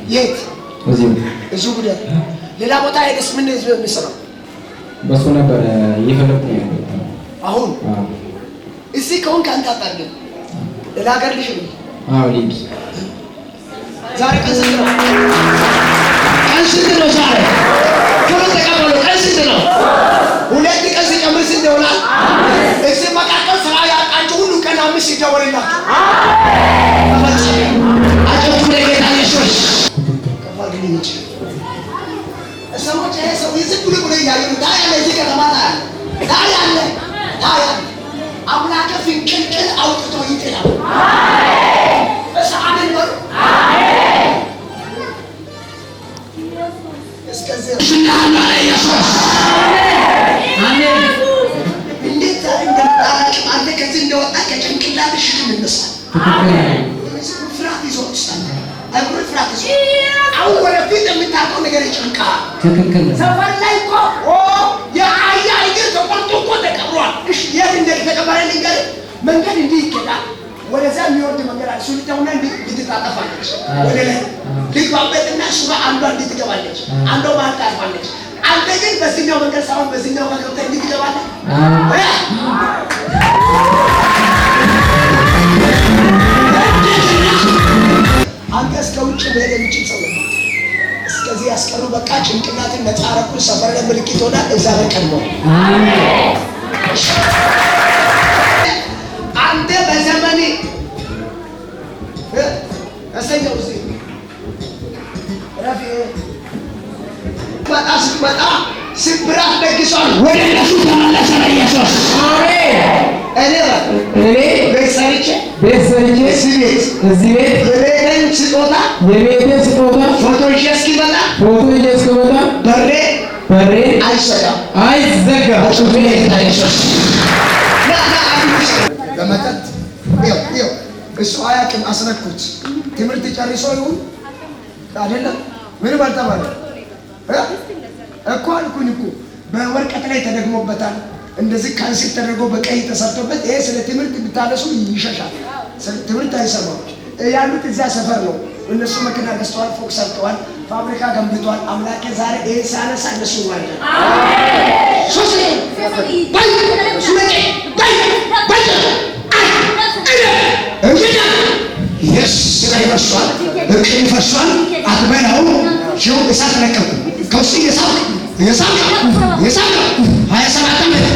የት እዚሁ ጉዳይ ሌላ ቦታ ሄደስ ምን የሚሰራው በሱ ነበር ይፈልግ ነው። አሁን እዚህ ከሆንክ አንተ አታርግም ሌላ ሀገር ልጅ ነው። አዎ ልጅ ዛሬ ቀን ስንት ነው ዛሬ ቶሎ ተቀበሉ። ቀን ስንት ነው? ሁለት ቀን ሲጨምር ስንት ይሆናል? እዚህ መካከል ስራ ያጣችሁ ሁሉ ቀን 5 ይደወልላችሁ። አጨቱ ለጌታ ኢየሱስ ከፋግኝ እንጂ ሰዎች ሰው ይዝም ብሎ ያዩ ታያለ እዚህ ከተማ ታያለ አምላክ ፍንቅልቅል አውጥቶ ይጥላል። በሰዓት ነው እስከዚህ ሽናና ኢየሱስ አሜን። እንዴት እንደምታውቅ አንተ ከዚህ እንደወጣ ከጭንቅላትሽ እንደነሳ ፍራት ይዞት አብሮ ፍራት ይዞ አው ወረፊት የምታውቀው ነገር ይጨንቃል። ትክክል ነው። ሰፈር ላይ እኮ የአያ እግር ተቆርጦ እኮ ተቀብሯል። እሺ የት እንደተቀበረ ልንገር። መንገድ እንዲህ ይከዳል። ወደዛ የሚወርድ መንገድ አለ። ሱልታውና እንዲህ ትታጠፋለች። ወደ ላይ ልግባበትና እሱ ጋር አንዷ እንዲህ ትገባለች፣ አንዷ መሀል ታልፋለች። አንተ ግን በዚህኛው መንገድ ሳይሆን በዚህኛው ጋር ገብተህ እንዲህ ትገባለህ። አንተ እስከ ውጭ መሄድ የሚችል ሰው ነው። እስከዚህ ያስቀሩ በቃ ጭንቅላትን ነፃ አረኩ። ሰፈር ላይ ምልክት ሆና እግዚአብሔር ቀድሞ አንተ በዘመኔ እሰየው እዚህ ረፊ መጣ ስትመጣ ስብራት ደግሷል። ወደ እነሱ ተመለሰ ኢየሱስ አሜን። እኔ ቤት ሰርቼ እዚህ ቤት የቤቴን ስጦታ ፎቶ ይዤ እስኪመጣ በሬ አይዘጋም። በመጠጥ ይኸው እሱ አያውቅም። አስነኩት። ትምህርት ጨርሶ ይሁን አይደለም ምንም አልተባለም እኮ አልኩኝ እኮ በወረቀት ላይ ተደግሞበታል። እንደዚህ ካንሲል ተደርጎ በቀይ ተሰርቶበት ይሄ ስለ ትምህርት ብታነሱ ይሸሻል። ትምህርት አይሰማም። ያሉት እዚያ ሰፈር ነው። እነሱ መኪና ገዝተዋል፣ ፎቅ ሰርተዋል፣ ፋብሪካ ገንብተዋል። አምላኬ ዛሬ ይሄ ሳነሳ እነሱ ማለት ነው። ይፈሷል፣ እርቅ ይፈሷል። አትበላው ሽው እሳት ለቀቁ ከውስጥ እየሳቅ 27 ዓመት